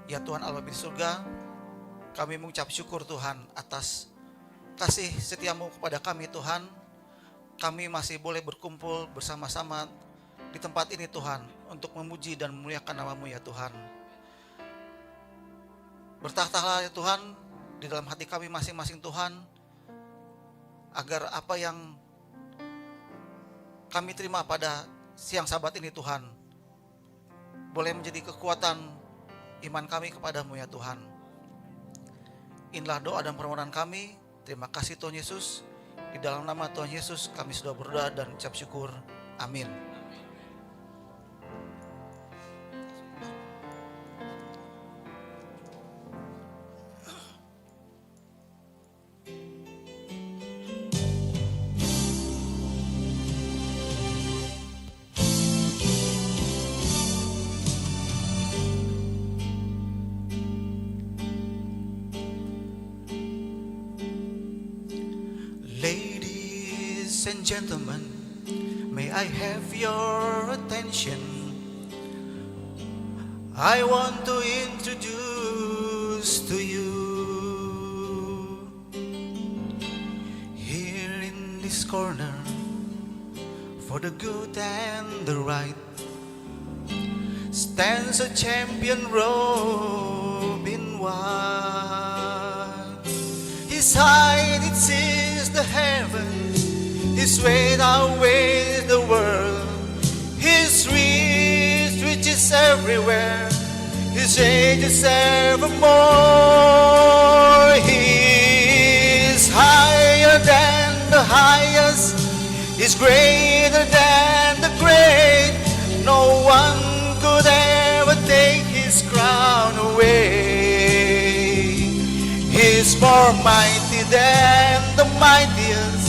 Ya Tuhan Allah di surga, kami mengucap syukur Tuhan atas kasih setiamu kepada kami Tuhan. Kami masih boleh berkumpul bersama-sama di tempat ini Tuhan, untuk memuji dan memuliakan nama-Mu ya Tuhan. Bertahtalah ya Tuhan di dalam hati kami masing-masing Tuhan, agar apa yang kami terima pada siang Sabat ini Tuhan, boleh menjadi kekuatan iman kami kepadamu ya Tuhan. Inilah doa dan permohonan kami. Terima kasih Tuhan Yesus. Di dalam nama Tuhan Yesus kami sudah berdoa dan ucap syukur. Amin. Ladies and gentlemen, may I have your attention? I want to introduce to you, here in this corner, for the good and the right, stands a champion robed in white. His height exceeds the heavens, his weight outweighs the world. His reach reaches everywhere, his age is evermore. He is higher than the highest, he's greater than the great. No one could ever take his crown away. He's more mighty than the mightiest,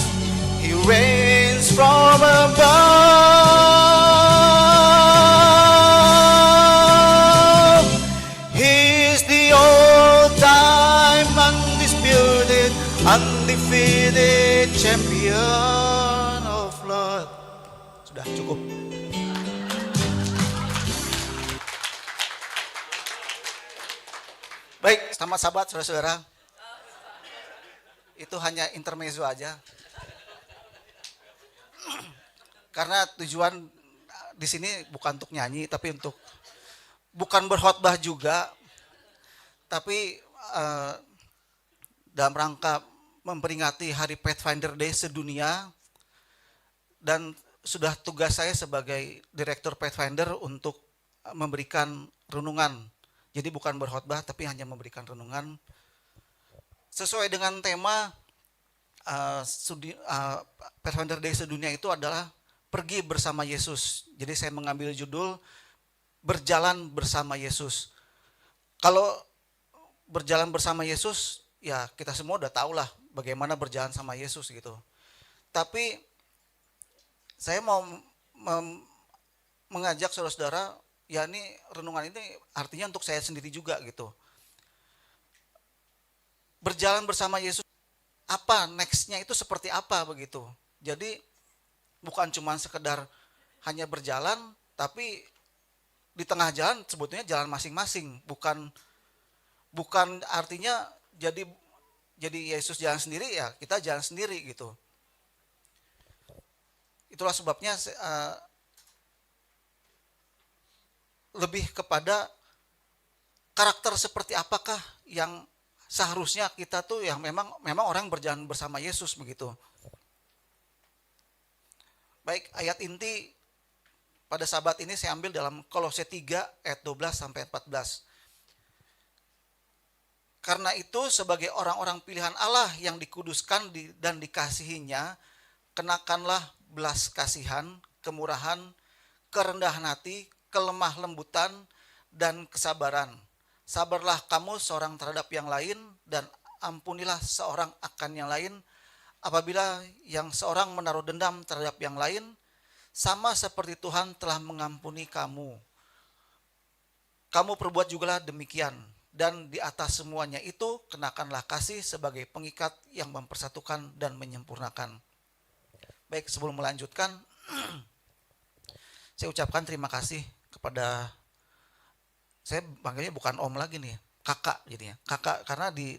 he reigns from above. He's the all-time undisputed, undefeated champion of love. Sudah cukup. Baik, selamat Sabat saudara-saudara. Itu hanya intermezzo aja. Karena tujuan di sini bukan untuk nyanyi, tapi untuk bukan berkhotbah juga, tapi dalam rangka memperingati Hari Pathfinder Day sedunia, dan sudah tugas saya sebagai Direktur Pathfinder untuk memberikan renungan. Jadi bukan berkhotbah, tapi hanya memberikan renungan sesuai dengan tema Pathfinder Day sedunia itu adalah pergi bersama Yesus. Jadi saya mengambil judul berjalan bersama Yesus. Kalau berjalan bersama Yesus, ya kita semua udah tahu lah bagaimana berjalan sama Yesus gitu. Tapi saya mau mengajak saudara-saudara, ya ini renungan ini artinya untuk saya sendiri juga gitu. Berjalan bersama Yesus, apa nextnya itu seperti apa begitu. Jadi bukan cuma sekedar hanya berjalan, tapi di tengah jalan sebetulnya jalan masing-masing. Bukan artinya jadi Yesus jalan sendiri, ya kita jalan sendiri gitu. Itulah sebabnya lebih kepada karakter seperti apakah yang seharusnya kita tuh yang memang orang berjalan bersama Yesus begitu. Baik, ayat inti pada Sabat ini saya ambil dalam Kolose 3 ayat 12 sampai 14. Karena itu sebagai orang-orang pilihan Allah yang dikuduskan dan dikasihinya, kenakanlah belas kasihan, kemurahan, kerendahan hati, kelemah lembutan, dan kesabaran. Sabarlah kamu seorang terhadap yang lain, dan ampunilah seorang akan yang lain. Apabila yang seorang menaruh dendam terhadap yang lain, sama seperti Tuhan telah mengampuni kamu. Kamu perbuat jugalah demikian. Dan di atas semuanya itu, kenakanlah kasih sebagai pengikat yang mempersatukan dan menyempurnakan. Baik, sebelum melanjutkan, saya ucapkan terima kasih kepada saya panggilnya bukan om lagi nih, kakak jadinya. Kakak karena di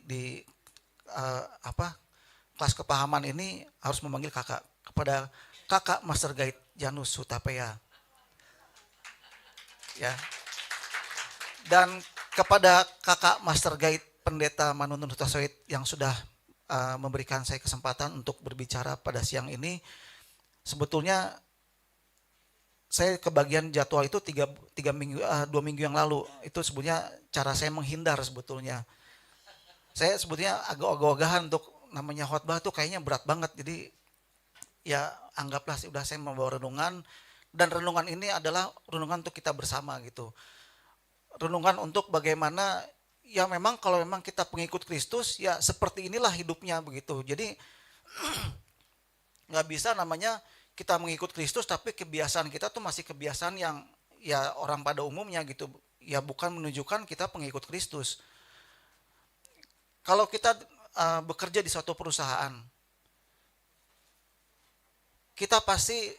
kelas kepahaman ini harus memanggil kakak kepada kakak Master Guide Janus Hutapea. Ya. Dan kepada kakak Master Guide Pendeta Manuntun Hutasoid yang sudah memberikan saya kesempatan untuk berbicara pada siang ini. Sebetulnya saya kebagian jadwal itu 2 minggu yang lalu. Itu sebetulnya cara saya menghindar sebetulnya. Saya sebetulnya agak ogah-ogahan untuk namanya khotbah tuh kayaknya berat banget. Jadi ya anggaplah udah saya membawa renungan, dan renungan ini adalah renungan untuk kita bersama gitu. Renungan untuk bagaimana ya memang kalau memang kita pengikut Kristus ya seperti inilah hidupnya begitu. Jadi nggak bisa namanya kita mengikut Kristus tapi kebiasaan kita tuh masih kebiasaan yang ya orang pada umumnya gitu. Ya bukan menunjukkan kita pengikut Kristus. Kalau kita bekerja di suatu perusahaan, kita pasti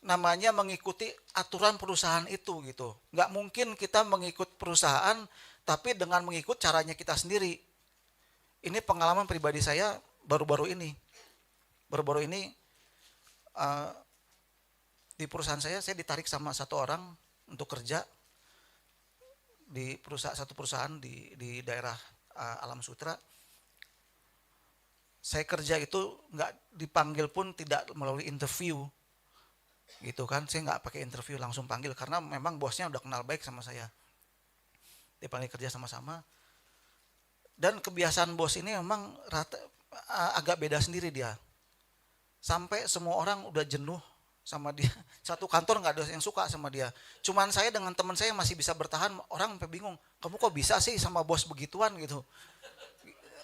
namanya mengikuti aturan perusahaan itu gitu. Nggak mungkin kita mengikut perusahaan tapi dengan mengikut caranya kita sendiri. Ini pengalaman pribadi saya baru-baru ini. Baru-baru ini di perusahaan saya ditarik sama satu orang untuk kerja di satu perusahaan di daerah Alam Sutra. Saya kerja itu nggak dipanggil pun tidak melalui interview, gitu kan? Saya nggak pakai interview, langsung panggil karena memang bosnya udah kenal baik sama saya. Dipanggil kerja sama-sama. Dan kebiasaan bos ini memang agak beda sendiri dia. Sampai semua orang udah jenuh sama dia. Satu kantor nggak ada yang suka sama dia. Cuman saya dengan teman saya masih bisa bertahan. Orang sampai bingung, kamu kok bisa sih sama bos begituan gitu.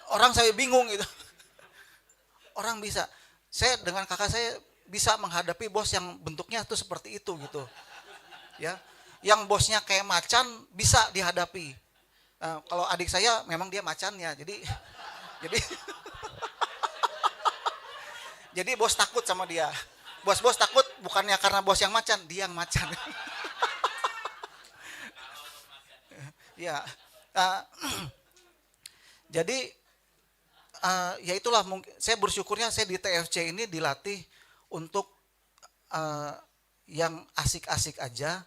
Orang saya bingung gitu. Orang bisa. Saya dengan kakak saya bisa menghadapi bos yang bentuknya tuh seperti itu gitu. Ya. Yang bosnya kayak macan bisa dihadapi. Kalau adik saya memang dia macannya. Jadi jadi bos takut sama dia. Bos takut bukannya karena bos yang macan, dia yang macan. Ya. Jadi ya itulah saya bersyukurnya saya di TFC ini dilatih untuk yang asik-asik aja,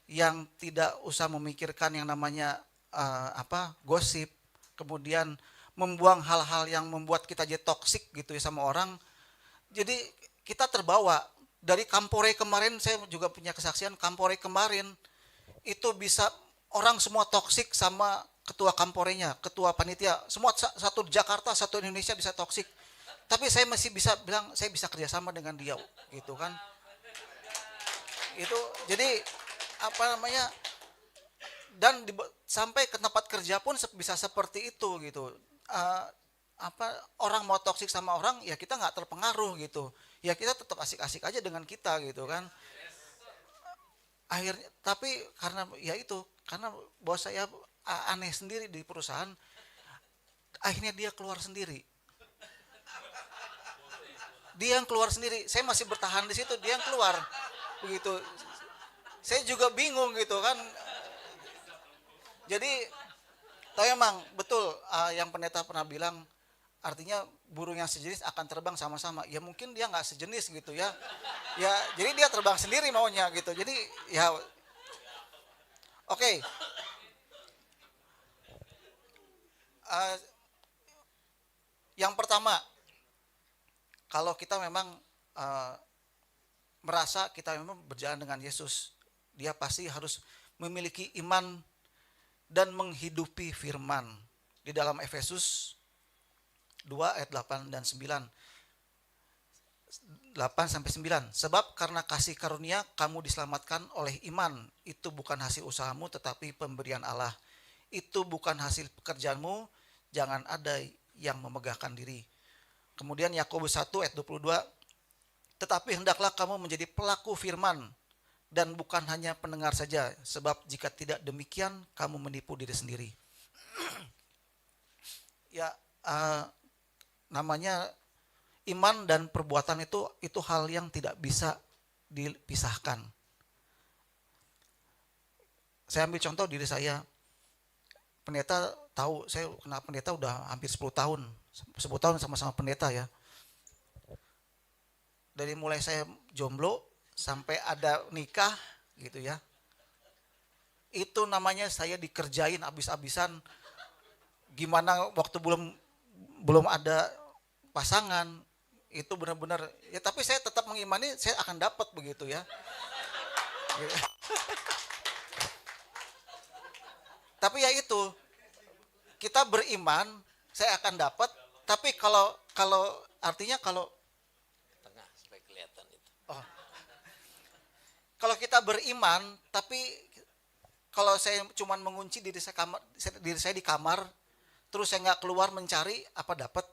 yang tidak usah memikirkan yang namanya gosip, kemudian membuang hal-hal yang membuat kita jadi toksik gitu ya sama orang. Jadi kita terbawa dari Kampore kemarin, saya juga punya kesaksian Kampore kemarin itu bisa orang semua toksik sama ketua Kamporenya, ketua panitia, semua satu Jakarta, satu Indonesia bisa toksik. Tapi saya masih bisa bilang saya bisa kerjasama dengan dia, gitu kan? Itu jadi dan sampai ke tempat kerja pun bisa seperti itu gitu. Orang mau toksik sama orang ya kita nggak terpengaruh gitu. Ya kita tetap asik-asik aja dengan kita gitu kan. Akhirnya tapi karena bos saya aneh sendiri di perusahaan, akhirnya dia keluar sendiri. Dia yang keluar sendiri. Saya masih bertahan di situ, dia yang keluar. Begitu. Saya juga bingung gitu kan. Jadi tapi memang betul yang pendeta pernah bilang, artinya burung yang sejenis akan terbang sama-sama. Ya mungkin dia nggak sejenis gitu ya. Ya jadi dia terbang sendiri maunya gitu. Jadi ya oke. Yang pertama, kalau kita memang merasa kita memang berjalan dengan Yesus, dia pasti harus memiliki iman dan menghidupi firman. Di dalam Efesus 2 ayat 8 dan 9. 8 sampai 9. Sebab karena kasih karunia kamu diselamatkan oleh iman. Itu bukan hasil usahamu tetapi pemberian Allah. Itu bukan hasil pekerjaanmu, jangan ada yang memegahkan diri. Kemudian Yakobus 1 ayat 22. Tetapi hendaklah kamu menjadi pelaku firman dan bukan hanya pendengar saja, sebab jika tidak demikian kamu menipu diri sendiri. Ya, namanya iman dan perbuatan itu hal yang tidak bisa dipisahkan. Saya ambil contoh diri saya. pendeta tahu, saya kenal pendeta udah hampir 10 tahun. 10 tahun sama-sama pendeta ya. Dari mulai saya jomblo sampai ada nikah gitu ya. Itu namanya saya dikerjain abis-abisan. Gimana waktu belum ada pasangan, itu benar-benar ya, tapi saya tetap mengimani saya akan dapat begitu ya. Tapi ya itu, kita beriman saya akan dapat, tapi kalau kalau artinya kalau tengah supaya kelihatan itu. oh, kalau kita beriman tapi kalau saya cuma mengunci diri saya di kamar, terus saya nggak keluar mencari, apa dapat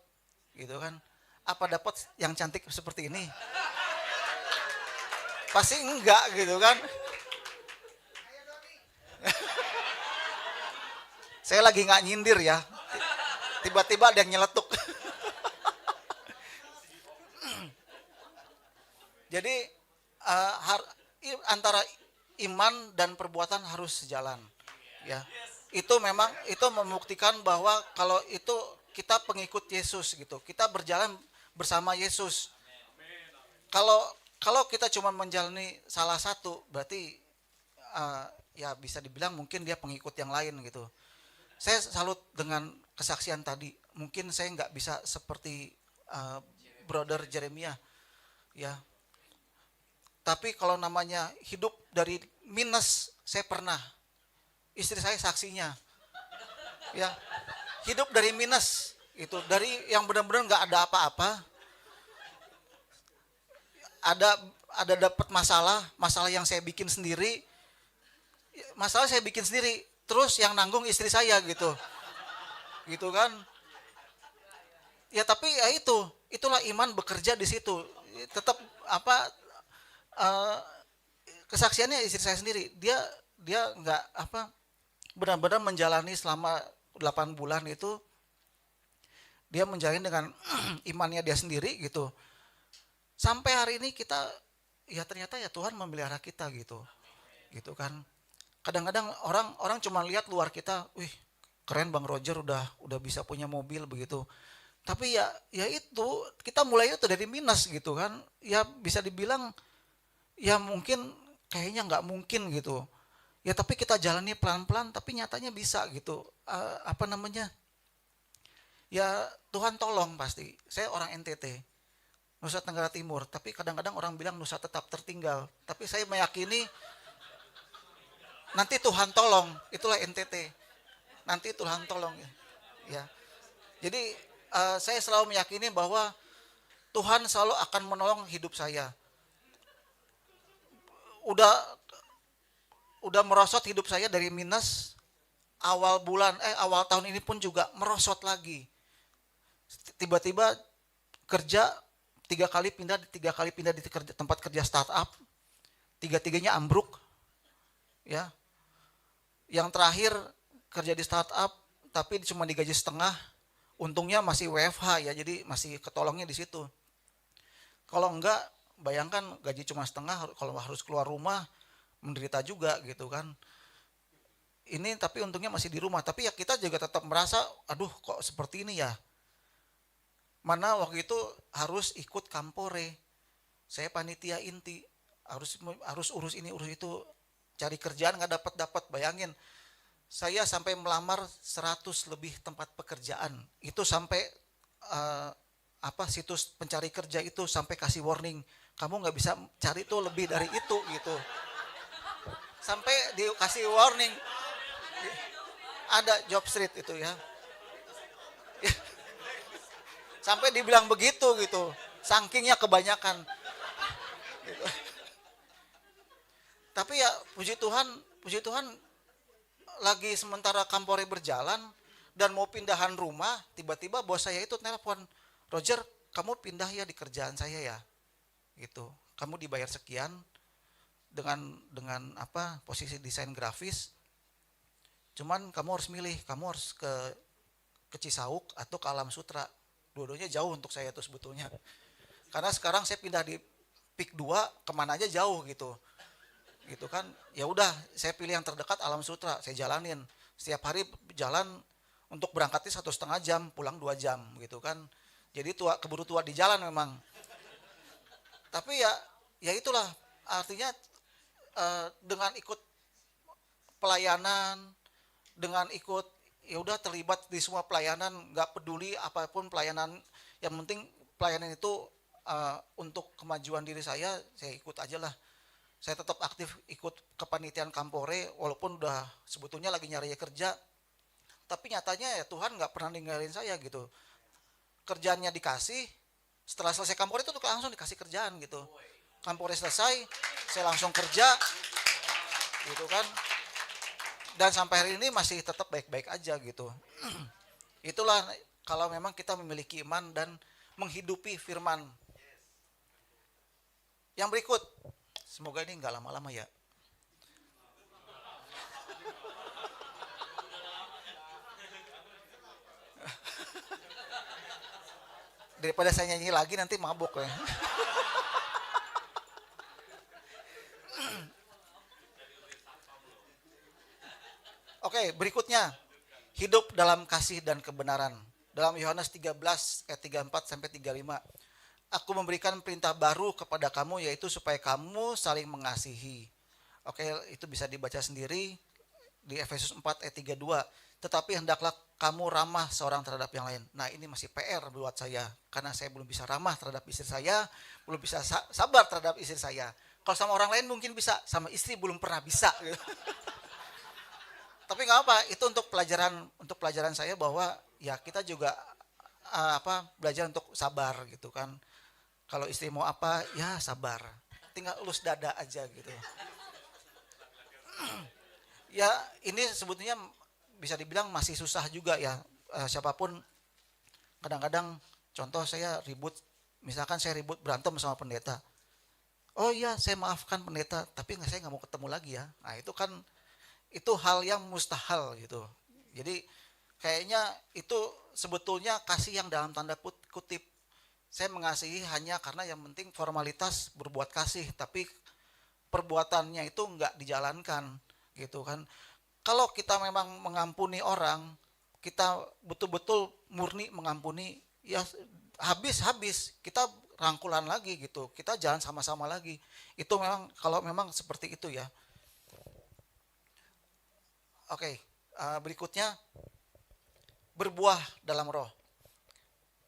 gitu kan? Apa dapat yang cantik seperti ini? Pasti enggak gitu kan? Saya lagi nggak nyindir ya, tiba-tiba ada yang nyeletuk. Jadi antara iman dan perbuatan harus sejalan, ya. Itu memang itu membuktikan bahwa kalau itu kita pengikut Yesus gitu, kita berjalan bersama Yesus. Kalau kita cuma menjalani salah satu, berarti ya bisa dibilang mungkin dia pengikut yang lain gitu. Saya salut dengan kesaksian tadi. Mungkin saya nggak bisa seperti Brother Jeremia, ya. Tapi kalau namanya hidup dari minus, saya pernah. Istri saya saksinya, ya. Hidup dari minus, itu dari yang benar-benar nggak ada apa-apa. Ada dapat masalah yang saya bikin sendiri. Masalah saya bikin sendiri. Terus yang nanggung istri saya gitu kan ya. Tapi ya itulah iman bekerja di situ. Tetap kesaksiannya istri saya sendiri, dia nggak benar-benar menjalani selama 8 bulan itu, dia menjalani dengan imannya dia sendiri gitu, sampai hari ini kita ya ternyata ya Tuhan memelihara kita gitu kan. Kadang-kadang orang cuma lihat luar kita, wih keren Bang Roger udah bisa punya mobil begitu. Tapi ya itu kita mulai itu dari minus gitu kan. Ya bisa dibilang ya mungkin kayaknya nggak mungkin gitu. Ya tapi kita jalani pelan-pelan, tapi nyatanya bisa gitu. Ya Tuhan tolong pasti. Saya orang NTT, Nusa Tenggara Timur. Tapi kadang-kadang orang bilang Nusa tetap tertinggal. Tapi saya meyakini nanti Tuhan tolong, itulah NTT. Nanti Tuhan tolong ya. Jadi saya selalu meyakini bahwa Tuhan selalu akan menolong hidup saya. Udah merosot hidup saya dari minus, awal tahun ini pun juga merosot lagi. Tiba-tiba kerja 3 kali pindah di tempat kerja startup, 3-tiganya ambruk, ya. Yang terakhir kerja di startup tapi cuma digaji setengah, untungnya masih WFH ya, jadi masih ketolongnya di situ. Kalau enggak, bayangkan gaji cuma setengah, kalau harus keluar rumah menderita juga gitu kan. Ini tapi untungnya masih di rumah, tapi ya kita juga tetap merasa aduh kok seperti ini ya. Mana waktu itu harus ikut kampore, saya panitia inti, harus urus ini urus itu, cari kerjaan nggak dapat. Bayangin, saya sampai melamar 100 lebih tempat pekerjaan. Itu sampai situs pencari kerja itu sampai kasih warning, kamu nggak bisa cari tuh lebih dari itu gitu. Sampai dikasih warning. Ada job street itu ya. Sampai dibilang begitu gitu. Sakingnya kebanyakan. Gitu. Tapi ya puji Tuhan lagi sementara kampore berjalan dan mau pindahan rumah, tiba-tiba bos saya itu telepon, Roger, kamu pindah ya di kerjaan saya ya, gitu. Kamu dibayar sekian dengan posisi desain grafis. Cuman kamu harus milih, kamu harus ke Cisauk atau ke Alam Sutra. Dua-duanya jauh untuk saya tuh sebetulnya. Karena sekarang saya pindah di PIK 2, kemana aja jauh gitu kan. Ya udah, saya pilih yang terdekat Alam Sutra, saya jalanin. setiap hari jalan untuk berangkatnya 1,5 jam, pulang 2 jam gitu kan. Jadi keburu tua di jalan memang. Tapi ya itulah artinya dengan ikut pelayanan, dengan ikut ya udah terlibat di semua pelayanan, nggak peduli apapun pelayanan, yang penting pelayanan itu untuk kemajuan diri saya ikut aja lah. Saya tetap aktif ikut kepanitiaan Kampore walaupun udah sebetulnya lagi nyari kerja, tapi nyatanya ya Tuhan nggak pernah ninggalin saya gitu. Kerjaannya dikasih, setelah selesai Kampore itu langsung dikasih kerjaan gitu. Kampore selesai, saya langsung kerja gitu kan. Dan sampai hari ini masih tetap baik-baik aja gitu. Itulah kalau memang kita memiliki iman dan menghidupi firman. Yang berikut, semoga ini nggak lama-lama ya. Daripada saya nyanyi lagi nanti mabuk ya. Oke, berikutnya. Hidup dalam kasih dan kebenaran. Dalam Yohanes 13 ayat 34 sampai 35. Aku memberikan perintah baru kepada kamu, yaitu supaya kamu saling mengasihi. Oke, itu bisa dibaca sendiri di Efesus 4 ayat 32. Tetapi hendaklah kamu ramah seorang terhadap yang lain. Nah, ini masih PR buat saya, karena saya belum bisa ramah terhadap istri saya, belum bisa sabar terhadap istri saya. Kalau sama orang lain mungkin bisa, sama istri belum pernah bisa. Tapi nggak apa, itu untuk pelajaran saya bahwa ya kita juga belajar untuk sabar gitu kan. Kalau istri mau apa, ya sabar. Tinggal elus dada aja gitu. Ya ini sebetulnya bisa dibilang masih susah juga ya. Siapapun kadang-kadang contoh saya ribut, misalkan saya ribut berantem sama pendeta. Oh iya saya maafkan pendeta, tapi saya nggak mau ketemu lagi ya. Nah itu hal yang mustahil gitu. Jadi kayaknya itu sebetulnya kasih yang dalam tanda kutip. Saya mengasihi hanya karena yang penting formalitas berbuat kasih, tapi perbuatannya itu enggak dijalankan gitu kan. Kalau kita memang mengampuni orang, kita betul-betul murni mengampuni, ya habis kita rangkulan lagi gitu. Kita jalan sama-sama lagi. Itu memang kalau memang seperti itu ya. Oke, berikutnya berbuah dalam roh.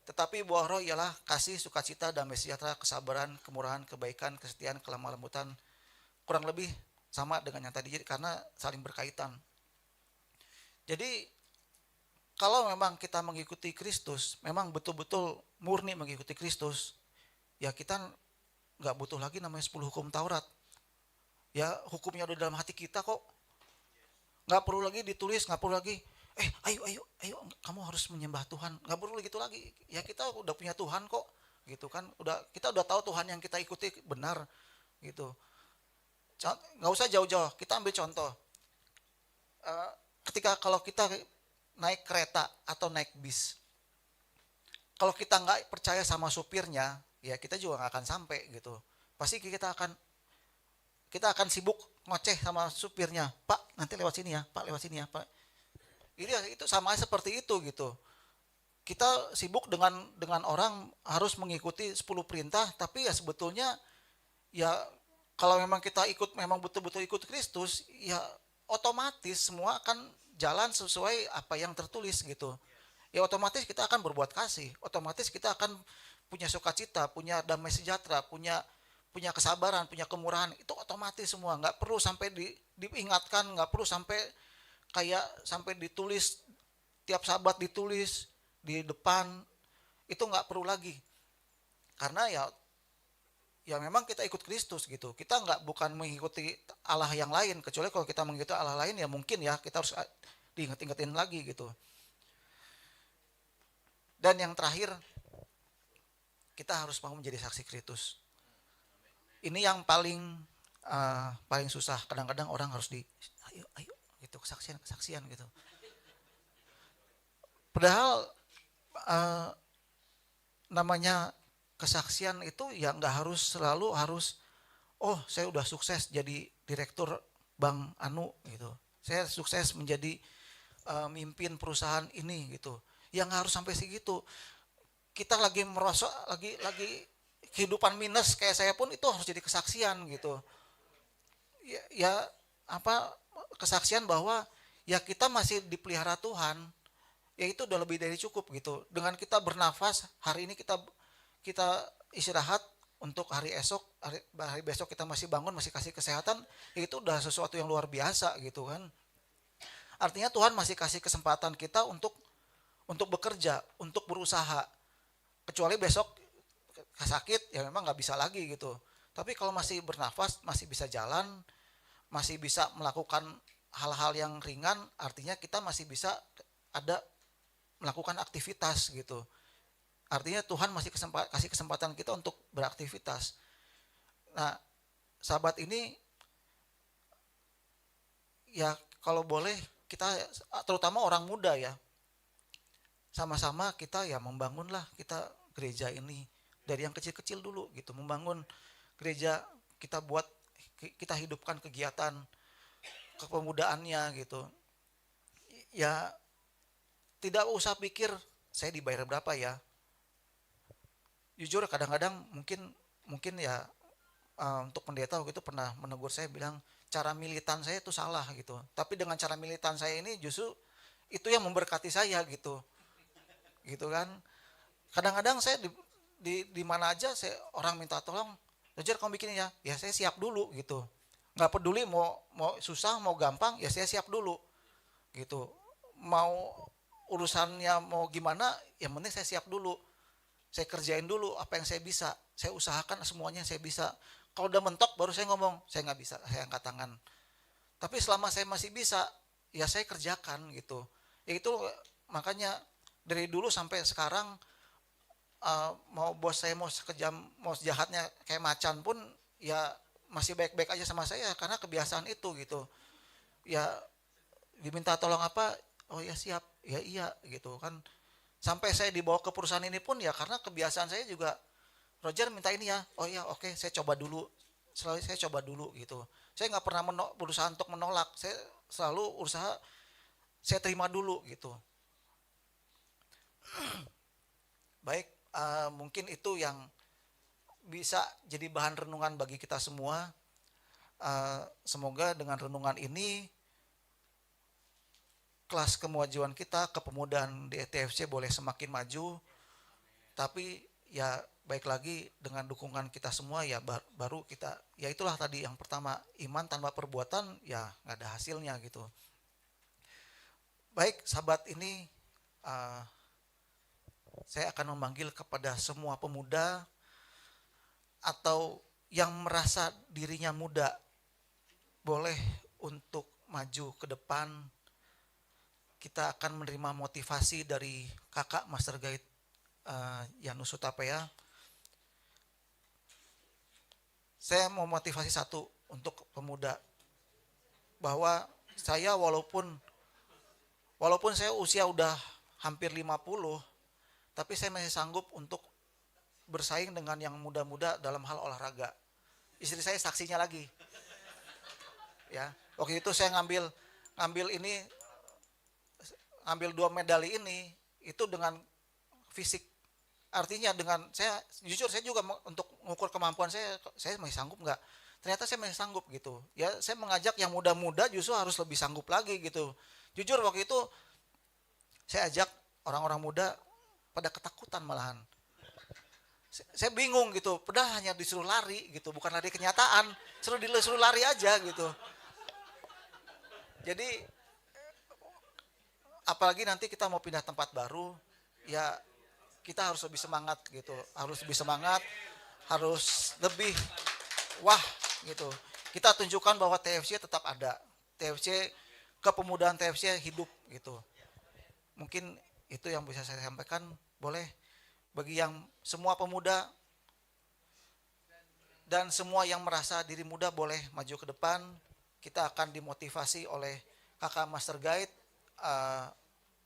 Tetapi buah roh ialah kasih, sukacita, damai sejahtera, kesabaran, kemurahan, kebaikan, kesetiaan, kelemah lembutan. Kurang lebih sama dengan yang tadi, karena saling berkaitan. Jadi kalau memang kita mengikuti Kristus, memang betul-betul murni mengikuti Kristus, ya kita nggak butuh lagi namanya 10 hukum Taurat. Ya hukumnya udah dalam hati kita kok. Nggak perlu lagi ditulis, nggak perlu lagi ayo kamu harus menyembah Tuhan, nggak perlu gitu lagi. Ya kita udah punya Tuhan kok gitu kan, kita udah tahu Tuhan yang kita ikuti benar gitu. Nggak usah jauh-jauh, kita ambil contoh. Ketika kalau kita naik kereta atau naik bis, kalau kita nggak percaya sama supirnya, ya kita juga nggak akan sampai gitu. Pasti kita akan sibuk ngoceh sama supirnya, Pak nanti lewat sini ya, Pak lewat sini ya, Pak. Itu sama seperti itu gitu. Kita sibuk dengan orang harus mengikuti 10 perintah, tapi ya sebetulnya ya kalau memang kita memang betul-betul ikut Kristus, ya otomatis semua akan jalan sesuai apa yang tertulis gitu. Ya otomatis kita akan berbuat kasih, otomatis kita akan punya sukacita, punya damai sejahtera, punya kesabaran, punya kemurahan, itu otomatis semua. Nggak perlu sampai diingatkan, nggak perlu sampai ditulis, tiap sabat ditulis di depan, itu nggak perlu lagi. Karena ya memang kita ikut Kristus gitu. Kita bukan mengikuti Allah yang lain, kecuali kalau kita mengikuti Allah lain ya mungkin ya kita harus diingat-ingatin lagi gitu. Dan yang terakhir, kita harus mau menjadi saksi Kristus. Ini yang paling susah. Kadang-kadang orang harus ayo gitu, kesaksian gitu. Padahal namanya kesaksian itu ya nggak selalu harus saya udah sukses jadi direktur Bank Anu gitu. Saya sukses menjadi mimpin perusahaan ini gitu. Yang harus sampai segitu. Kita lagi merosot, lagi kehidupan minus kayak saya pun itu harus jadi kesaksian gitu. Ya apa kesaksian bahwa ya kita masih dipelihara Tuhan. Ya itu udah lebih dari cukup gitu. Dengan kita bernafas, hari ini kita istirahat untuk hari esok, hari besok kita masih bangun, masih kasih kesehatan, ya itu udah sesuatu yang luar biasa gitu kan. Artinya Tuhan masih kasih kesempatan kita untuk bekerja, untuk berusaha. Kecuali besok sakit, ya memang nggak bisa lagi gitu. Tapi kalau masih bernafas, masih bisa jalan, masih bisa melakukan hal-hal yang ringan, artinya kita masih bisa ada melakukan aktivitas gitu. Artinya Tuhan masih kasih kesempatan kita untuk beraktivitas. Nah, sahabat ini ya kalau boleh kita, terutama orang muda ya, sama-sama kita ya membangunlah kita gereja ini dari yang kecil-kecil dulu gitu, membangun gereja, kita hidupkan kegiatan kepemudaannya gitu. Ya tidak usah pikir saya dibayar berapa ya. Jujur kadang-kadang mungkin ya untuk pendeta waktu itu pernah menegur saya, bilang cara militan saya itu salah gitu. Tapi dengan cara militan saya ini justru itu yang memberkati saya gitu. Gitu kan. Kadang-kadang saya di mana aja orang minta tolong, Roger kamu bikin ya saya siap dulu gitu. Nggak peduli mau susah mau gampang, ya saya siap dulu gitu. Mau urusannya mau gimana, yang penting saya siap dulu. Saya kerjain dulu apa yang saya bisa. Saya usahakan semuanya saya bisa. Kalau udah mentok baru saya ngomong, saya nggak bisa, saya angkat tangan. Tapi selama saya masih bisa, ya saya kerjakan gitu. Ya itu makanya dari dulu sampai sekarang, mau bos saya mau sekejam, mau jahatnya kayak macan pun, ya masih baik-baik aja sama saya karena kebiasaan itu gitu. Ya diminta tolong apa, oh ya siap, ya iya gitu kan. Sampai saya dibawa ke perusahaan ini pun ya karena kebiasaan saya juga, Roger minta ini ya, oh ya oke saya coba dulu, selalu saya coba dulu gitu. Saya nggak pernah berusaha untuk menolak, saya selalu usaha saya terima dulu gitu. Baik, mungkin itu yang bisa jadi bahan renungan bagi kita semua. Semoga dengan renungan ini kelas kemajuan kita, kepemudaan di ETFC boleh semakin maju. Tapi ya baik lagi dengan dukungan kita semua ya baru kita, ya itulah tadi yang pertama, iman tanpa perbuatan ya nggak ada hasilnya gitu. Baik sahabat ini, saya akan memanggil kepada semua pemuda atau yang merasa dirinya muda, boleh untuk maju ke depan. Kita akan menerima motivasi dari kakak Master Guide Yanus Hutapea. Saya mau motivasi satu untuk pemuda, bahwa saya walaupun saya usia udah hampir 50, tapi saya masih sanggup untuk bersaing dengan yang muda-muda dalam hal olahraga. Istri saya saksinya lagi. Ya, waktu itu saya ngambil 2 medali ini itu dengan fisik. Artinya dengan saya jujur saya juga untuk mengukur kemampuan saya masih sanggup nggak? Ternyata saya masih sanggup gitu. Ya saya mengajak yang muda-muda justru harus lebih sanggup lagi gitu. Jujur waktu itu saya ajak orang-orang muda pada ketakutan malahan. Saya bingung gitu, padahal hanya disuruh lari gitu, bukan lari kenyataan, disuruh lari aja gitu. Jadi apalagi nanti kita mau pindah tempat baru, ya kita harus lebih semangat gitu, harus lebih wah gitu. Kita tunjukkan bahwa TFC tetap ada, TFC, kepemudaan TFC hidup gitu. Mungkin itu yang bisa saya sampaikan. Boleh bagi yang semua pemuda dan semua yang merasa diri muda boleh maju ke depan. Kita akan dimotivasi oleh kakak Master Guide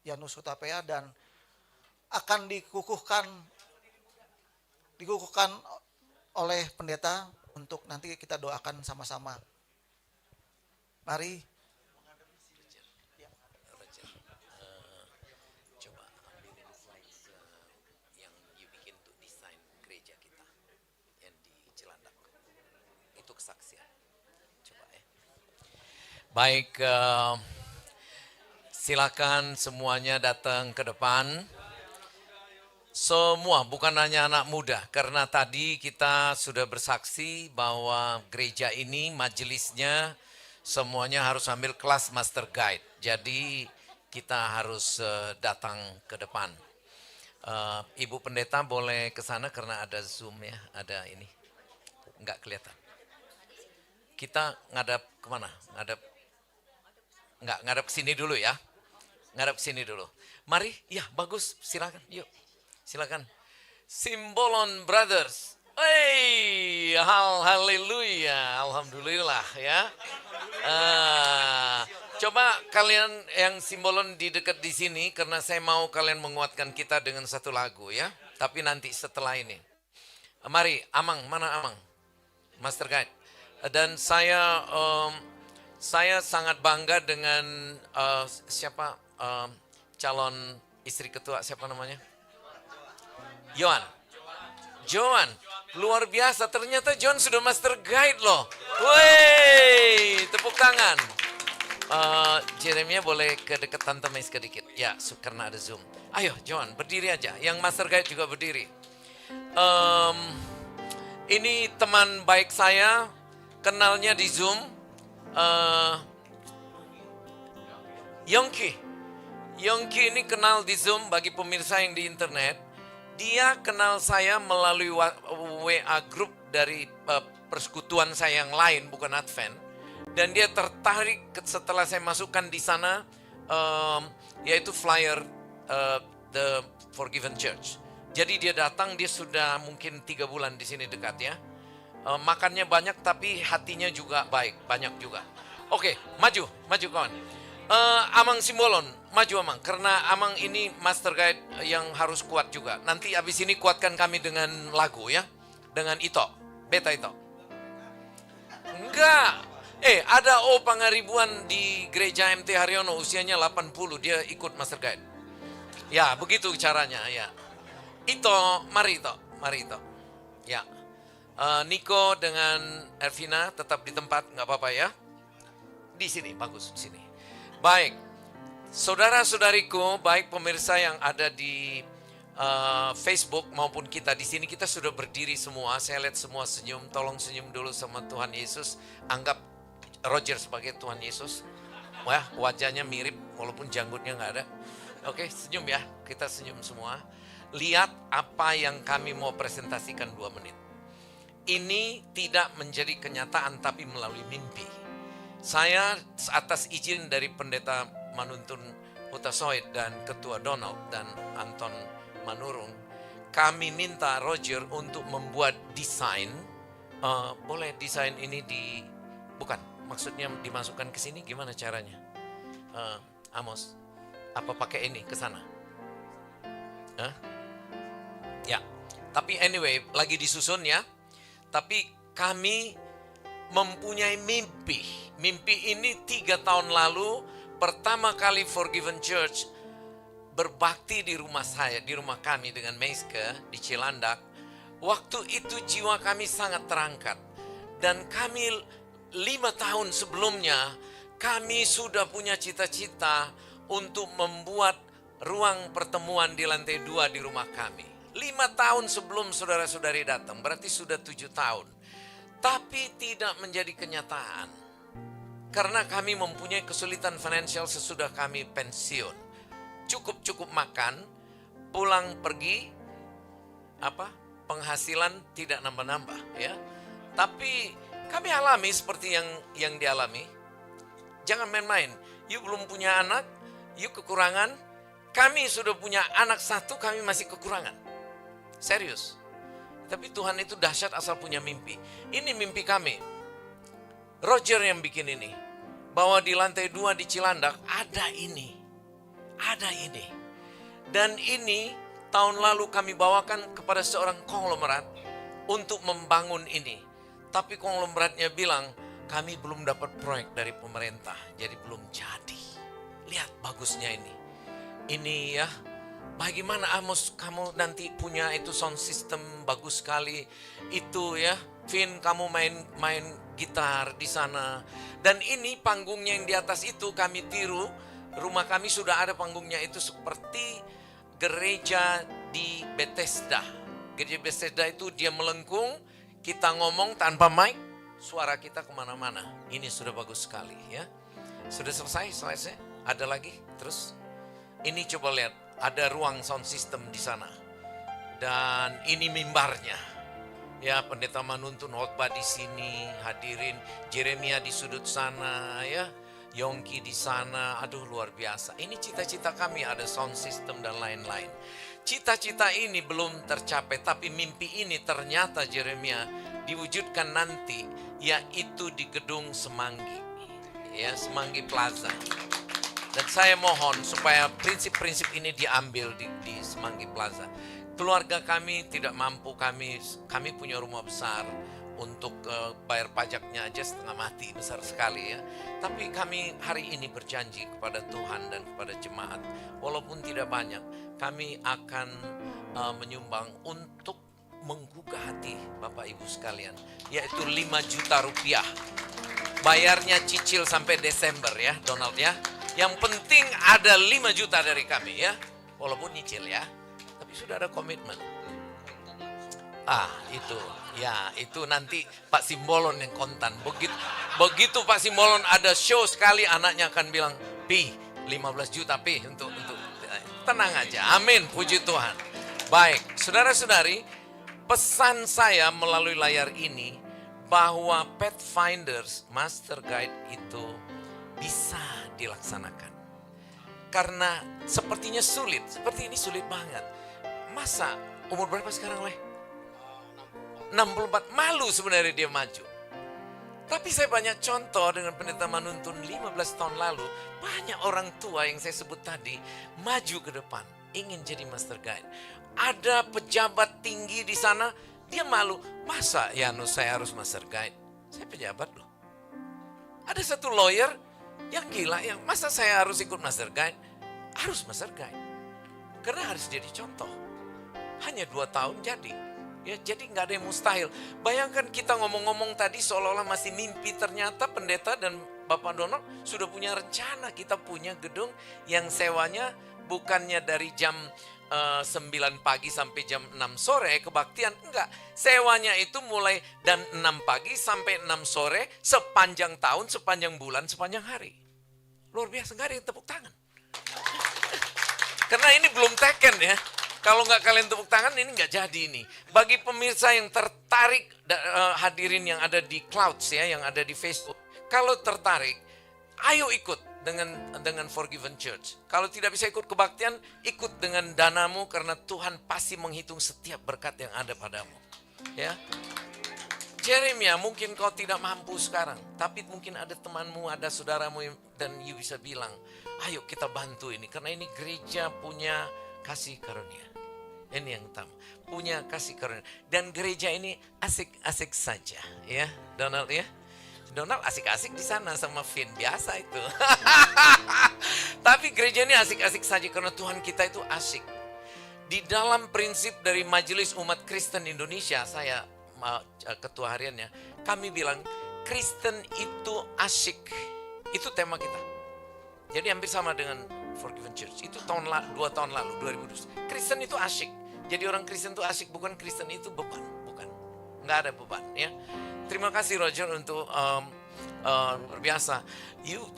Yanus Hutapea dan akan dikukuhkan oleh pendeta untuk nanti kita doakan sama-sama. Mari. untuk kesaksian. Coba ya. Baik, silakan semuanya datang ke depan. Semua, bukan hanya anak muda, karena tadi kita sudah bersaksi bahwa gereja ini, majelisnya, semuanya harus ambil kelas Master Guide. Jadi kita harus datang ke depan. Ibu pendeta boleh ke sana karena ada Zoom ya, ada ini. Enggak kelihatan. Kita ngadap kemana? Ngadap ke sini dulu ya. Ngadap ke sini dulu. Mari, ya bagus, silakan, yuk. Silakan. Simbolon Brothers. Hey, haleluya, alhamdulillah ya. Coba kalian yang Simbolon di dekat di sini karena saya mau kalian menguatkan kita dengan satu lagu ya. Tapi nanti setelah ini. Mari, Amang, mana Amang? Master Guide. Dan saya sangat bangga dengan siapa calon istri ketua, siapa namanya? Joan, luar biasa. Ternyata Joan sudah Master Guide loh. Wey, tepuk tangan. Jeremia boleh ke dekat Tante May sedikit. Ya, karena ada Zoom. Ayo Joan, berdiri aja. Yang Master Guide juga berdiri. Ini teman baik saya, kenalnya di Zoom. Yongki ini kenal di Zoom bagi pemirsa yang di internet. Dia kenal saya melalui WA group dari persekutuan saya yang lain, bukan Advent. Dan dia tertarik setelah saya masukkan di sana, yaitu flyer The Forgiven Church. Jadi dia datang, dia sudah mungkin 3 bulan di sini dekat ya. Makannya banyak tapi hatinya juga baik, banyak juga. Oke, maju kawan. Amang Simbolon, maju Amang. Karena Amang ini Master Guide yang harus kuat juga. Nanti abis ini kuatkan kami dengan lagu ya. Dengan Ito, Beta Ito. Enggak. Ada Pangaribuan di gereja MT Haryono, usianya 80, dia ikut Master Guide. Ya, begitu caranya ya. Ito, mari Ito. Ya. Niko dengan Ervina tetap di tempat, nggak apa-apa ya. Di sini, bagus di sini. Baik, saudara-saudariku, baik pemirsa yang ada di Facebook maupun kita di sini, kita sudah berdiri semua. Saya lihat semua senyum, tolong senyum dulu sama Tuhan Yesus. Anggap Roger sebagai Tuhan Yesus. Wah, wajahnya mirip walaupun janggutnya nggak ada. Oke, senyum ya, kita senyum semua. Lihat apa yang kami mau presentasikan 2 menit. Ini tidak menjadi kenyataan tapi melalui mimpi. Saya atas izin dari pendeta Manuntun Hutasoid dan ketua Donald dan Anton Manurung, kami minta Roger untuk membuat desain. Boleh desain ini maksudnya dimasukkan ke sini, gimana caranya? Amos, apa pakai ini ke sana? Ya, tapi anyway, lagi disusun ya. Tapi kami mempunyai mimpi. Mimpi ini 3 tahun lalu, pertama kali Forgiven Church berbakti di rumah saya, di rumah kami dengan Meiske di Cilandak. Waktu itu jiwa kami sangat terangkat. Dan kami 5 tahun sebelumnya, kami sudah punya cita-cita untuk membuat ruang pertemuan di lantai 2 di rumah kami. 5 tahun sebelum saudara-saudari datang, berarti sudah 7 tahun. Tapi tidak menjadi kenyataan. Karena kami mempunyai kesulitan finansial sesudah kami pensiun. Cukup makan, pulang pergi, penghasilan tidak nambah-nambah ya. Tapi kami alami seperti yang dialami. Jangan main-main. You belum punya anak, you kekurangan. Kami sudah punya anak 1, kami masih kekurangan. Serius. Tapi Tuhan itu dahsyat asal punya mimpi. Ini mimpi kami. Roger yang bikin ini. Bahwa di lantai 2 di Cilandak ada ini. Ada ini. Dan ini tahun lalu kami bawakan kepada seorang konglomerat untuk membangun ini. Tapi konglomeratnya bilang, kami belum dapat proyek dari pemerintah. Jadi belum jadi. Lihat bagusnya ini. Ini ya, bagaimana Amos, kamu nanti punya itu sound system bagus sekali. Itu ya, Vin, kamu main gitar di sana. Dan ini panggungnya yang di atas itu kami tiru. Rumah kami sudah ada panggungnya itu seperti gereja di Bethesda. Gereja Bethesda itu dia melengkung, kita ngomong tanpa mic, suara kita kemana-mana. Ini sudah bagus sekali ya. Sudah selesai slide-nya? Ada lagi? Terus? Ini coba lihat, ada ruang sound system di sana. Dan ini mimbarnya. Ya, pendeta menuntun khotbah di sini, hadirin Jeremia di sudut sana ya. Yongki di sana, aduh luar biasa. Ini cita-cita kami, ada sound system dan lain-lain. Cita-cita ini belum tercapai, tapi mimpi ini ternyata Jeremia diwujudkan nanti, yaitu di gedung Semanggi. Ya, Semanggi Plaza. Dan saya mohon supaya prinsip-prinsip ini diambil di Semanggi Plaza. Keluarga kami tidak mampu, kami punya rumah besar. Untuk bayar pajaknya aja setengah mati, besar sekali ya. Tapi kami hari ini berjanji kepada Tuhan dan kepada jemaat, walaupun tidak banyak, kami akan menyumbang untuk menggugah hati Bapak Ibu sekalian, yaitu 5 juta rupiah. Bayarnya cicil sampai Desember ya Donald ya. Yang penting ada 5 juta dari kami ya, walaupun nyicil ya, tapi sudah ada komitmen. Itu. Ya, itu nanti Pak Simbolon yang kontan. Begitu Pak Simbolon ada show sekali, anaknya akan bilang, "Pi, 15 juta Pi untuk tenang aja." Amin, puji Tuhan. Baik, saudara-saudari, pesan saya melalui layar ini bahwa Pathfinders Master Guide itu bisa dilaksanakan. Karena sepertinya sulit, seperti ini sulit banget. Masa umur berapa sekarang, Leh? 64, malu sebenarnya dia maju. Tapi saya banyak contoh dengan pendeta menuntun 15 tahun lalu. Banyak orang tua yang saya sebut tadi maju ke depan, ingin jadi master guide. Ada pejabat tinggi di sana, dia malu. Masa Yanus saya harus master guide? Saya pejabat loh. Ada satu lawyer yang gila, yang masa saya harus ikut master guide? Harus master guide. Karena harus jadi contoh. Hanya 2 tahun jadi. Ya, jadi nggak ada yang mustahil. Bayangkan kita ngomong-ngomong tadi seolah-olah masih mimpi, ternyata pendeta dan Bapak Donald sudah punya rencana. Kita punya gedung yang sewanya bukannya dari jam 9 pagi sampai jam 6 sore kebaktian. Enggak, sewanya itu mulai dan 6 pagi sampai 6 sore sepanjang tahun, sepanjang bulan, sepanjang hari. Luar biasa, nggak ada yang tepuk tangan. Karena ini belum taken ya. Kalau nggak kalian tepuk tangan ini nggak jadi ini. Bagi pemirsa yang tertarik, hadirin yang ada di Clouds ya, yang ada di Facebook. Kalau tertarik, ayo ikut dengan Forgiven Church. Kalau tidak bisa ikut kebaktian, ikut dengan danamu karena Tuhan pasti menghitung setiap berkat yang ada padamu. Ya. Jeremia, mungkin kau tidak mampu sekarang, tapi mungkin ada temanmu, ada saudaramu dan you bisa bilang, ayo kita bantu ini karena ini gereja punya kasih karunia. Ini yang utama, punya kasih karunia. Dan gereja ini asik-asik saja, ya, Donald ya. Donald asik-asik di sana sama Vin, biasa itu. Tapi gereja ini asik-asik saja karena Tuhan kita itu asik. Di dalam prinsip dari Majelis Umat Kristen Indonesia, saya ketua hariannya, kami bilang Kristen itu asik. Itu tema kita. Jadi hampir sama dengan Forgiven Church. Itu 2 tahun lalu, 2020. Kristen itu asik. Jadi orang Kristen itu asik, bukan Kristen itu beban. Bukan. Nggak ada beban ya. Terima kasih Roger untuk luar biasa.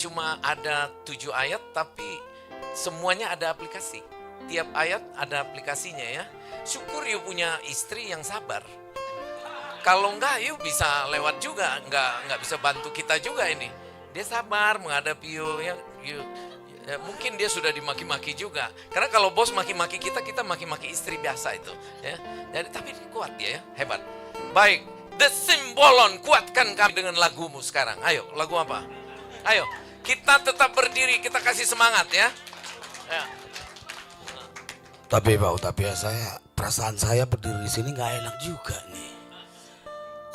Cuma ada 7 ayat tapi semuanya ada aplikasi. Tiap ayat ada aplikasinya ya. Syukur you punya istri yang sabar. Kalau enggak you bisa lewat juga. Nggak bisa bantu kita juga ini. Dia sabar menghadapi you ya. Ya, mungkin dia sudah dimaki-maki juga. Karena kalau bos maki-maki kita maki-maki istri biasa itu. Ya. Jadi, tapi kuat dia ya, hebat. Baik, The Simbolon, kuatkan kami dengan lagumu sekarang. Ayo, lagu apa? Ayo, kita tetap berdiri, kita kasih semangat ya. Ya. Tapi ya perasaan saya berdiri di sini nggak enak juga nih.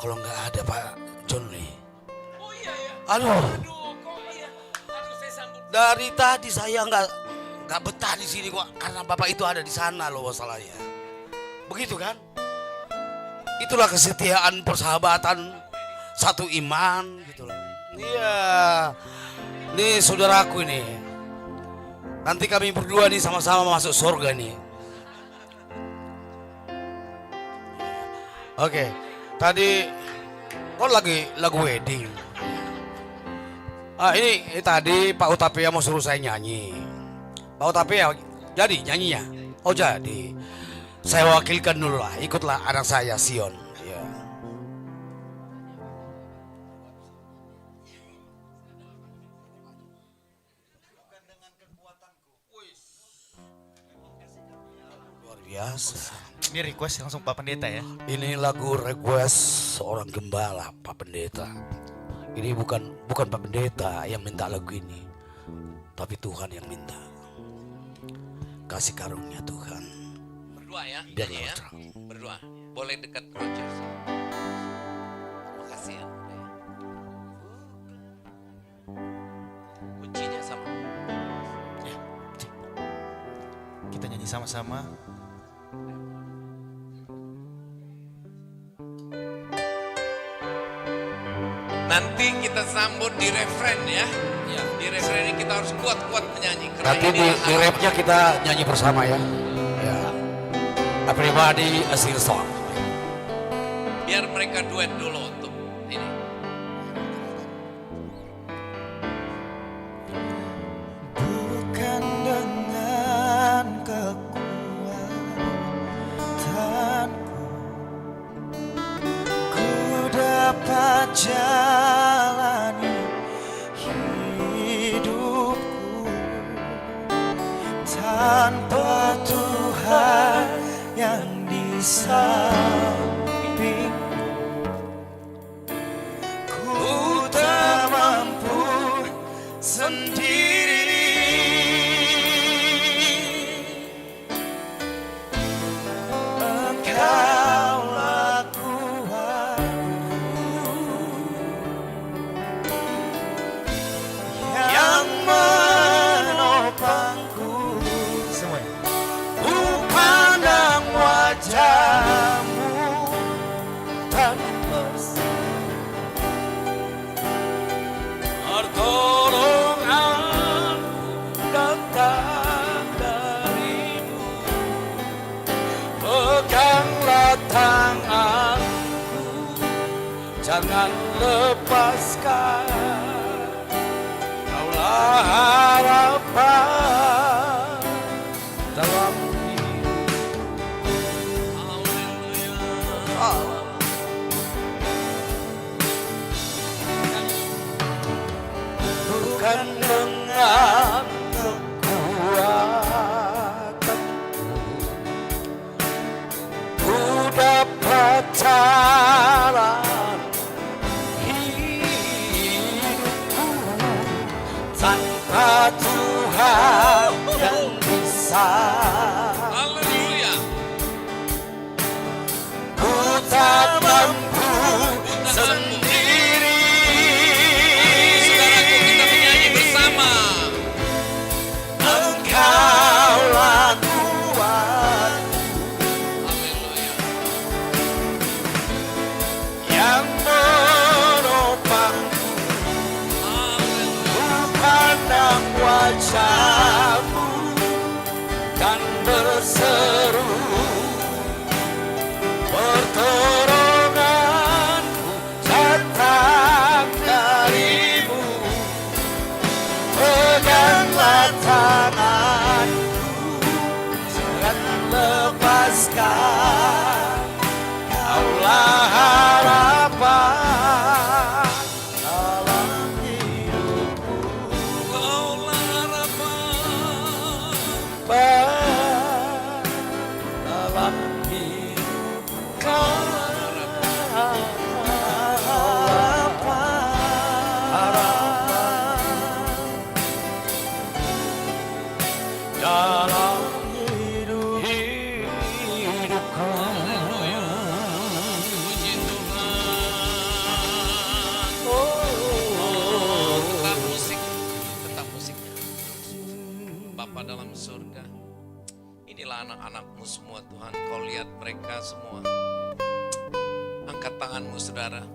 Kalau nggak ada Pak John nih. Oh iya ya. Aduh. Dari Dari tadi saya nggak Gak betah di sini kok karena bapak itu ada di sana loh masalahnya. Begitu kan? Itulah kesetiaan persahabatan satu iman gitu loh. Iya. Nih saudaraku ini. Nanti kami berdua nih sama-sama masuk surga nih. Oke. Tadi kok lagi lagu wedding. Ini tadi Pak Utapia mau suruh saya nyanyi. Pak Utapia jadi nyanyinya? Oh jadi. Saya wakilkan dulu lah, ikutlah anak saya Sion. Ya. Luar biasa. Ini request langsung Pak Pendeta ya. Ini lagu request seorang gembala Pak Pendeta. Ini bukan Pak Pendeta yang minta lagu ini, tapi Tuhan yang minta. Kasih karunia Tuhan. Berdua ya, Biar nyanyi ya. terang. Berdua. Boleh dekat Roger. Makasih ya. Kuncinya sama. Ya. Kita nyanyi sama-sama. Nanti kita sambut di refren ya. Di refren ini kita harus kuat-kuat menyanyi. Karena Nanti inilah di rapnya kita nyanyi bersama ya. Ya. Everybody a sing song. biar mereka duet dulu untuk ini. Bukan dengan kekuatanku ku dapat jalani hidupku tanpa Tuhan yang di samping. Ku tak mampu sendiri. Engkaulah kuatku yang menopangku. Semuanya. Ku pandang wajahmu tanpa pertolongan datang darimu. Peganglah tanganku, jangan lepaskan. Kaulah harapan dalam bukan dengan kekuatanku ku dapat jalan hidupku tanpa Tuhan yang bisa. Haleluya. Ku tak mampu sendiri. Saudaraku, kita menyanyi bersama. Engkaulah kuat Haleluya. yang menopangku. Ku pandang wajahmu dan berseru, pertolonganku datang darimu. Peganglah tanganku, jangan lepaskan. Kaulah harapan dalam hidupku. Kaulah harapan. Dalam hidupku. Dalam hidupku. Puji Tuhan. Oh. Tetap musik. Tetap musiknya. Bapa dalam surga, inilah anak-anak-Mu semua Tuhan. Kau lihat mereka semua. Angkat tangan-Mu saudara,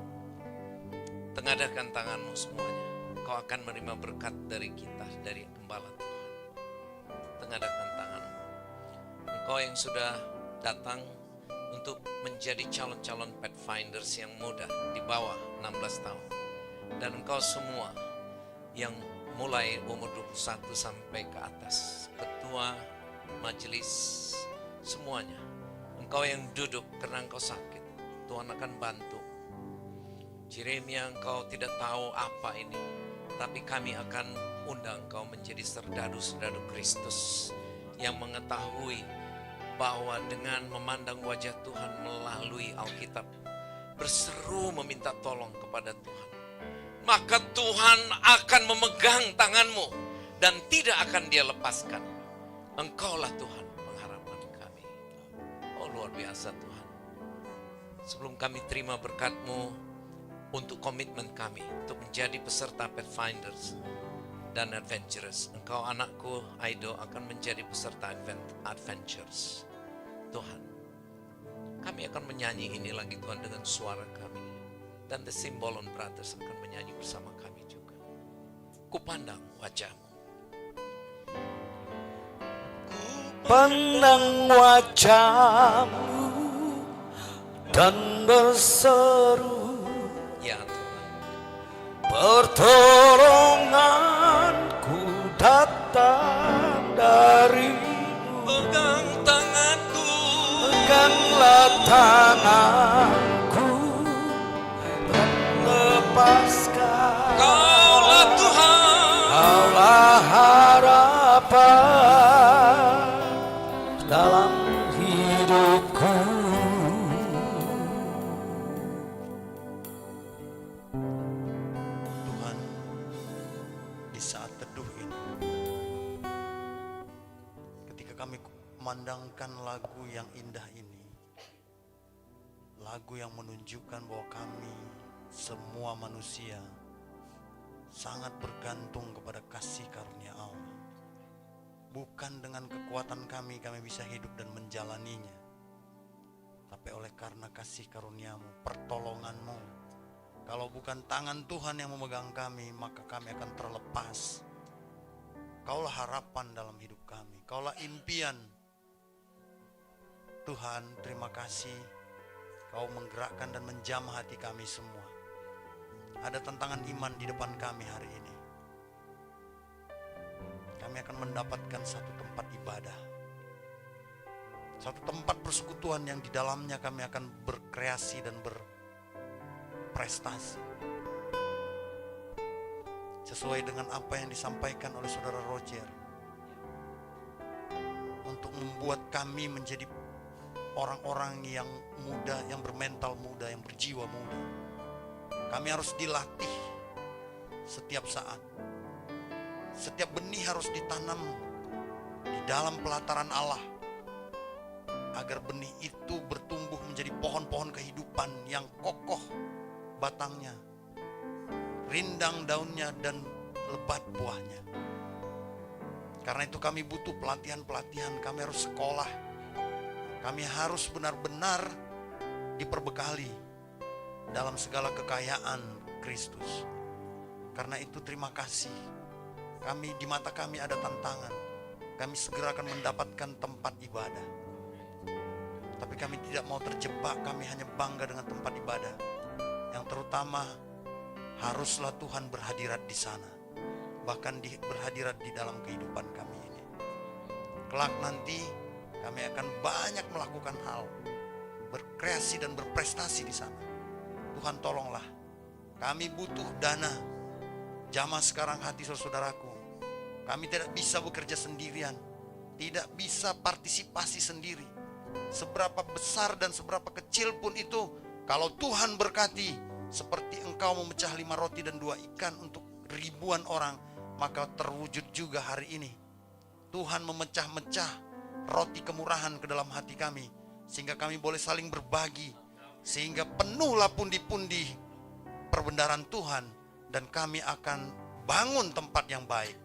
tengadahkan tangan-Mu semuanya. Kau akan menerima berkat dari kita, dari Gembala Tuhan. Tengadahkan tangan-Mu. Engkau yang sudah datang untuk menjadi calon-calon Pathfinders yang muda di bawah 16 tahun. Dan engkau semua yang mulai umur 21 sampai ke atas, ketua majelis semuanya. Engkau yang duduk karena engkau sakit, Tuhan akan bantu. Jeremia, engkau tidak tahu apa ini, tapi kami akan undang engkau menjadi serdadu-serdadu Kristus yang mengetahui bahwa dengan memandang wajah Tuhan melalui Alkitab, berseru meminta tolong kepada Tuhan, maka Tuhan akan memegang tanganmu dan tidak akan Dia lepaskan. Engkaulah Tuhan pengharapan kami. Oh luar biasa Tuhan. Sebelum kami terima berkat-Mu untuk komitmen kami untuk menjadi peserta Pathfinders dan Adventurers, Engkau anakku Aido akan menjadi peserta Adventures. Tuhan, kami akan menyanyi ini lagi Tuhan dengan suara kami. Dan The Symbolon Brothers akan menyanyi bersama kami juga. Kupandang wajah-Mu. Pandang wajah-Mu dan berseru, Ya Tuhan, pertolonganku datang dari-Mu. pegang tanganku, Peganglah tanganku dan lepaskan. Kaulah Tuhan, Kaulah harapan dalam hidupku. Tuhan, di saat teduh ini, ketika kami memandangkan lagu yang indah ini, lagu yang menunjukkan bahwa kami semua manusia sangat bergantung kepada kasih karunia Allah. Bukan dengan kekuatan kami bisa hidup dan menjalaninya, tapi oleh karena kasih karuniamu, pertolonganmu. Kalau bukan tangan Tuhan yang memegang kami, maka kami akan terlepas. Kaulah harapan dalam hidup kami, Kaulah impian. Tuhan, terima kasih Kau menggerakkan dan menjamah hati kami semua. Ada tantangan iman di depan kami hari ini. Kami akan mendapatkan satu tempat ibadah, satu tempat persekutuan yang di dalamnya kami akan berkreasi dan berprestasi. Sesuai dengan apa yang disampaikan oleh Saudara Roger, untuk membuat kami menjadi orang-orang yang muda, yang bermental muda, yang berjiwa muda. Kami harus dilatih setiap saat. Setiap benih harus ditanam di dalam pelataran Allah, agar benih itu bertumbuh menjadi pohon-pohon kehidupan yang kokoh batangnya, rindang daunnya, dan lebat buahnya. Karena itu kami butuh pelatihan-pelatihan, kami harus sekolah. Kami harus benar-benar diperbekali dalam segala kekayaan Kristus. Karena itu terima kasih. Kami, di mata kami ada tantangan. Kami segera akan mendapatkan tempat ibadah. Tapi kami tidak mau terjebak, kami hanya bangga dengan tempat ibadah. Yang terutama, haruslah Tuhan berhadirat di sana. Bahkan berhadirat di dalam kehidupan kami ini. Kelak nanti kami akan banyak melakukan hal, berkreasi dan berprestasi di sana. Tuhan tolonglah. Kami butuh dana. Jamah sekarang hati saudaraku. Kami tidak bisa bekerja sendirian. Tidak bisa partisipasi sendiri. Seberapa besar dan seberapa kecil pun itu, kalau Tuhan berkati, seperti engkau memecah 5 roti dan 2 ikan untuk ribuan orang, maka terwujud juga hari ini. Tuhan memecah-mecah roti kemurahan ke dalam hati kami, sehingga kami boleh saling berbagi, sehingga penuhlah pundi-pundi perbendaharaan Tuhan, dan kami akan bangun tempat yang baik,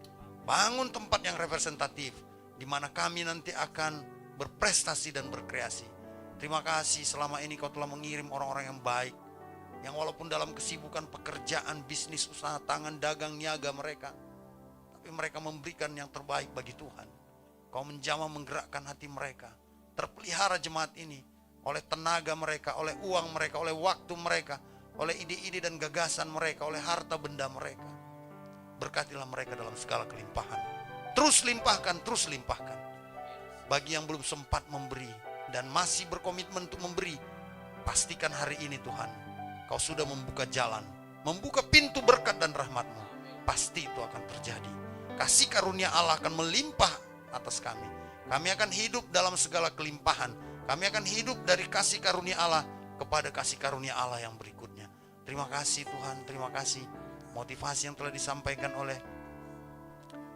Bangun tempat yang representatif, di mana kami nanti akan berprestasi dan berkreasi. Terima kasih selama ini Kau telah mengirim orang-orang yang baik, yang walaupun dalam kesibukan pekerjaan, bisnis, usaha tangan, dagang, niaga mereka, tapi mereka memberikan yang terbaik bagi Tuhan. Kau menjamah menggerakkan hati mereka. Terpelihara jemaat ini oleh tenaga mereka, oleh uang mereka, oleh waktu mereka, oleh ide-ide dan gagasan mereka, oleh harta benda mereka. Berkatilah mereka dalam segala kelimpahan. Terus limpahkan, terus limpahkan. Bagi yang belum sempat memberi dan masih berkomitmen untuk memberi, pastikan hari ini Tuhan, Kau sudah membuka jalan, membuka pintu berkat dan rahmat-Mu. Pasti itu akan terjadi. Kasih karunia Allah akan melimpah atas kami. Kami akan hidup dalam segala kelimpahan. Kami akan hidup dari kasih karunia Allah kepada kasih karunia Allah yang berikutnya. Terima kasih Tuhan, terima kasih. Motivasi yang telah disampaikan oleh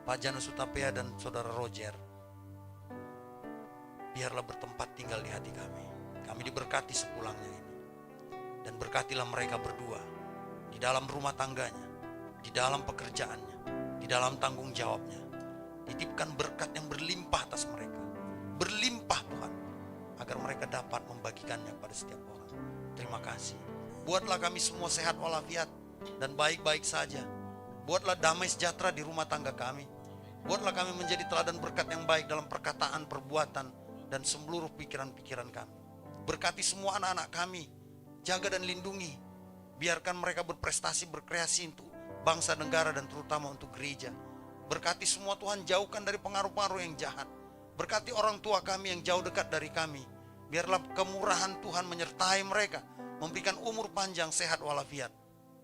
Pak Janus Utapea dan Saudara Roger, biarlah bertempat tinggal di hati kami. Kami diberkati sepulangnya ini. Dan berkatilah mereka berdua di dalam rumah tangganya, di dalam pekerjaannya, di dalam tanggung jawabnya. Titipkan berkat yang berlimpah atas mereka. Berlimpah Tuhan, agar mereka dapat membagikannya pada setiap orang. Terima kasih. Buatlah kami semua sehat walafiat dan baik-baik saja. Buatlah damai sejahtera di rumah tangga kami. Buatlah kami menjadi teladan berkat yang baik dalam perkataan, perbuatan, dan seluruh pikiran-pikiran kami. Berkati semua anak-anak kami. Jaga dan lindungi. Biarkan mereka berprestasi, berkreasi untuk bangsa, negara, dan terutama untuk gereja. Berkati semua Tuhan, jauhkan dari pengaruh-pengaruh yang jahat. Berkati orang tua kami yang jauh dekat dari kami. Biarlah kemurahan Tuhan menyertai mereka, memberikan umur panjang, sehat walafiat.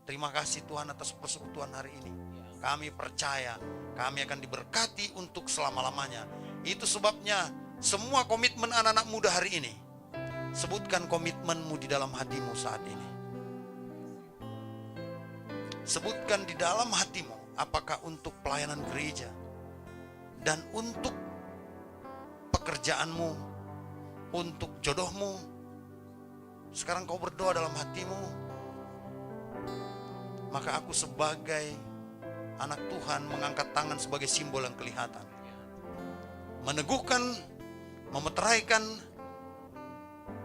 Terima kasih Tuhan atas persekutuan hari ini. Kami percaya kami akan diberkati untuk selama-lamanya. Itu sebabnya semua komitmen anak-anak muda hari ini, sebutkan komitmenmu di dalam hatimu saat ini. Sebutkan di dalam hatimu, apakah untuk pelayanan gereja dan untuk pekerjaanmu, untuk jodohmu. Sekarang kau berdoa dalam hatimu, maka aku sebagai anak Tuhan mengangkat tangan sebagai simbol yang kelihatan, meneguhkan, memeteraikan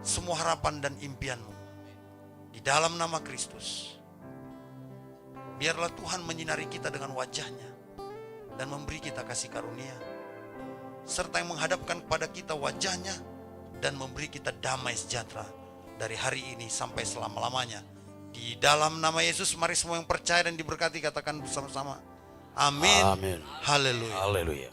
semua harapan dan impianmu di dalam nama Kristus. Biarlah Tuhan menyinari kita dengan wajahnya dan memberi kita kasih karunia, serta yang menghadapkan kepada kita wajahnya dan memberi kita damai sejahtera dari hari ini sampai selama-lamanya. Di dalam nama Yesus, mari semua yang percaya dan diberkati katakan bersama-sama, amin. Amin. Haleluya. Haleluya.